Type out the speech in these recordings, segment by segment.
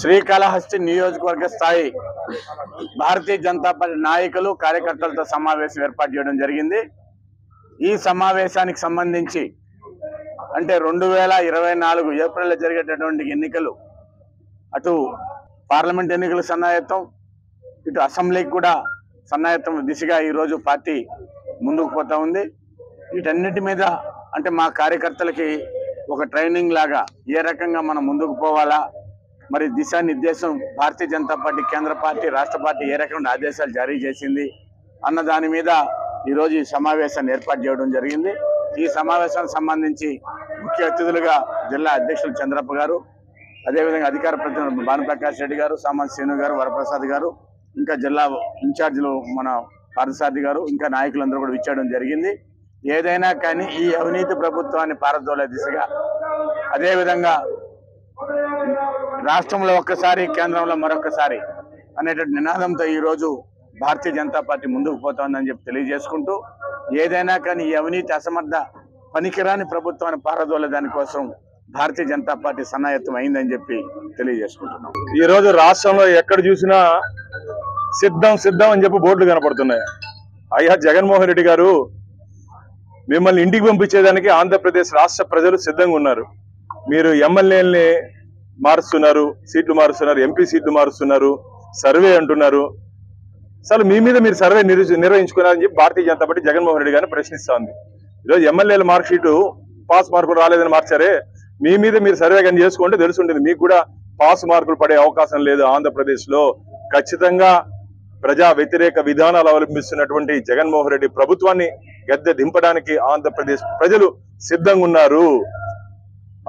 శ్రీకాళహస్తి నియోజకవర్గ స్థాయి భారతీయ జనతా పార్టీ నాయకులు కార్యకర్తలతో సమావేశం ఏర్పాటు చేయడం జరిగింది। ఈ సమావేశానికి సంబంధించి అంటే 2024 ఏప్రిల్లో జరిగేటటువంటి ఎన్నికలు, అటు పార్లమెంట్ ఎన్నికలు సన్నాహితం, ఇటు అసెంబ్లీకి కూడా సన్నాహితం దిశగా ఈరోజు పార్టీ ముందుకు పోతా ఉంది। వీటన్నిటి మీద అంటే మా కార్యకర్తలకి ఒక ట్రైనింగ్ లాగా ఏ రకంగా మనం ముందుకు పోవాలా, మరి దిశానిర్దేశం భారతీయ జనతా పార్టీ కేంద్ర పార్టీ రాష్ట్ర పార్టీ ఏ రకమైన ఆదేశాలు జారీ చేసింది అన్న దాని మీద ఈరోజు ఈ సమావేశాన్ని ఏర్పాటు చేయడం జరిగింది। ఈ సమావేశానికి సంబంధించి ముఖ్య అతిథులుగా జిల్లా అధ్యక్షులు చంద్రప్ప గారు, అదేవిధంగా అధికార ప్రతినిధులు భానుప్రకాష్ రెడ్డి గారు, సామంత్ శ్రీను గారు, వరప్రసాద్ గారు, ఇంకా జిల్లా ఇన్ఛార్జీలు మన పార్థసారథి గారు, ఇంకా నాయకులందరూ కూడా విచ్చేయడం జరిగింది। ఏదైనా కానీ ఈ అవినీతి ప్రభుత్వాన్ని పారదోలే దిశగా, అదేవిధంగా రాష్ట్రంలో ఒక్కసారి కేంద్రంలో మరొకసారి అనేటువంటి నినాదంతో ఈరోజు భారతీయ జనతా పార్టీ ముందుకు పోతోందని చెప్పి తెలియజేసుకుంటూ, ఏదైనా కానీ ఈ అవినీతి అసమర్థ పనికిరాని ప్రభుత్వాన్ని పారదోలే దానికోసం భారతీయ జనతా పార్టీ సన్నాహితం అయిందని చెప్పి తెలియజేసుకుంటున్నాం। ఈ రోజు రాష్ట్రంలో ఎక్కడ చూసినా సిద్ధం సిద్ధం అని చెప్పి బోర్డులు కనపడుతున్నాయి। అయ్యా జగన్మోహన్ రెడ్డి గారు, మిమ్మల్ని ఇంటికి పంపించేదానికి ఆంధ్రప్రదేశ్ రాష్ట్ర ప్రజలు సిద్ధంగా ఉన్నారు। మీరు ఎమ్మెల్యేలని మారుస్తున్నారు, సీట్లు మారుస్తున్నారు, ఎంపీ సీట్లు మారుస్తున్నారు, సర్వే అంటున్నారు। అసలు మీ మీద మీరు సర్వే నిర్వహించుకున్నారని చెప్పి భారతీయ జనతా పార్టీ జగన్మోహన్ రెడ్డి గారిని ప్రశ్నిస్తా ఉంది। ఈరోజు ఎమ్మెల్యేల మార్క్ షీటు పాస్ మార్కులు రాలేదని మార్చారే, మీ మీద మీరు సర్వే కానీ చేసుకుంటే తెలుసుంటుంది, మీకు కూడా పాస్ మార్కులు పడే అవకాశం లేదు। ఆంధ్రప్రదేశ్ లో ఖచ్చితంగా ప్రజా వ్యతిరేక విధానాలు అవలంబిస్తున్నటువంటి జగన్మోహన్ రెడ్డి ప్రభుత్వాన్ని గద్దె దింపడానికి ఆంధ్రప్రదేశ్ ప్రజలు సిద్ధంగా ఉన్నారు।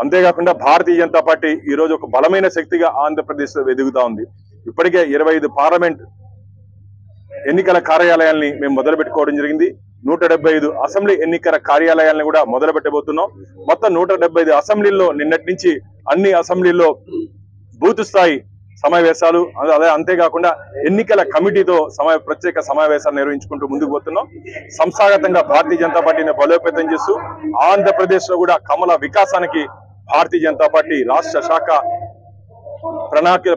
అంతేకాకుండా భారతీయ జనతా పార్టీ ఈ రోజు ఒక బలమైన శక్తిగా ఆంధ్రప్రదేశ్ లో ఎదుగుతా ఉంది। ఇప్పటికే 25 పార్లమెంట్ ఎన్నికల కార్యాలయాల్ని మేము మొదలు పెట్టుకోవడం జరిగింది। 175 అసెంబ్లీ ఎన్నికల కార్యాలయాలను కూడా మొదలు పెట్టబోతున్నాం। మొత్తం 175 అసెంబ్లీల్లో నిన్నటి నుంచి అన్ని అసెంబ్లీల్లో బూత్ స్థాయి సమావేశాలు, అదే అంతేకాకుండా ఎన్నికల కమిటీతో ప్రత్యేక సమావేశాలు నిర్వహించుకుంటూ ముందుకు పోతున్నాం। సంస్థాగతంగా భారతీయ జనతా పార్టీని బలోపేతం చేస్తూ ఆంధ్రప్రదేశ్ లో కూడా కమల వికాసానికి భారతీయ జనతా పార్టీ రాష్ట్ర శాఖ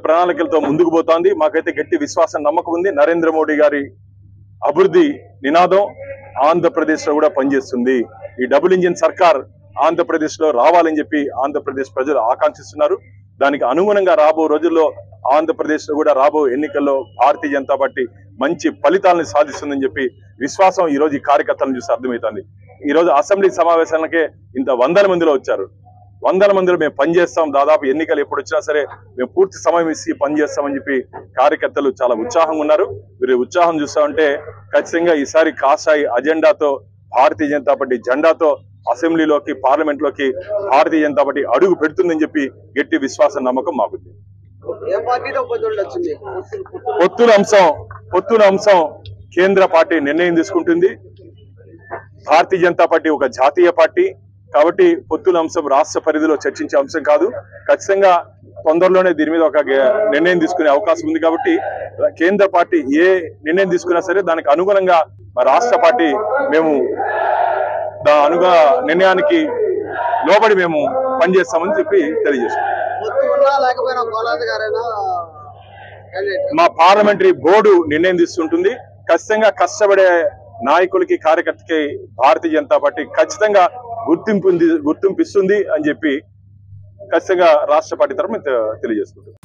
ప్రణాళికలతో ముందుకు పోతోంది। మాకైతే గట్టి విశ్వాసం, నమ్మకం ఉంది। నరేంద్ర మోడీ గారి అభివృద్ధి నినాదం ఆంధ్రప్రదేశ్ లో కూడా పనిచేస్తుంది। ఈ డబుల్ ఇంజిన్ సర్కార్ ఆంధ్రప్రదేశ్ లో రావాలని చెప్పి ఆంధ్రప్రదేశ్ ప్రజలు ఆకాంక్షిస్తున్నారు। దానికి అనుగుణంగా రాబో రోజుల్లో ఆంధ్రప్రదేశ్ లో కూడా రాబో ఎన్నికల్లో భారతీయ జనతా పార్టీ మంచి ఫలితాలను సాధిస్తుందని చెప్పి విశ్వాసం ఈ రోజు ఈ కార్యకర్తలను చూసి అర్థమవుతుంది। ఈ రోజు అసెంబ్లీ సమావేశాలకే ఇంత 100 మందిలో వచ్చారు। 100 మందిలో మేము పనిచేస్తాం, దాదాపు ఎన్నికలు ఎప్పుడు వచ్చినా సరే మేము పూర్తి సమయం ఇచ్చి పనిచేస్తామని చెప్పి కార్యకర్తలు చాలా ఉత్సాహంగా ఉన్నారు। మీరు ఉత్సాహం చూస్తామంటే ఖచ్చితంగా ఈసారి కాషాయి అజెండాతో భారతీయ జనతా పార్టీ జెండాతో అసెంబ్లీలోకి పార్లమెంట్ లోకి భారతీయ జనతా పార్టీ అడుగు పెడుతుందని చెప్పి గట్టి విశ్వాసం, నమ్మకం మాకుంది। పొత్తుల అంశం కేంద్ర పార్టీ నిర్ణయం తీసుకుంటుంది। భారతీయ జనతా పార్టీ ఒక జాతీయ పార్టీ కాబట్టి పొత్తుల అంశం రాష్ట్ర పరిధిలో చర్చించే అంశం కాదు। ఖచ్చితంగా తొందరలోనే దీని మీద ఒక నిర్ణయం తీసుకునే అవకాశం ఉంది కాబట్టి కేంద్ర పార్టీ ఏ నిర్ణయం తీసుకున్నా సరే దానికి అనుగుణంగా రాష్ట్ర పార్టీ మేము నిర్ణయానికి లోబడి మేము పనిచేస్తామని చెప్పి తెలియజేస్తున్నాం। మా పార్లమెంటరీ బోర్డు నిర్ణయం తీసుకుంటుంది। ఖచ్చితంగా కష్టపడే నాయకులకి, కార్యకర్తకి భారతీయ జనతా పార్టీ ఖచ్చితంగా గుర్తింపు ఇస్తుంది అని చెప్పి ఖచ్చితంగా రాష్ట్ర పార్టీ తరఫున తెలియజేసుకుంటుంది।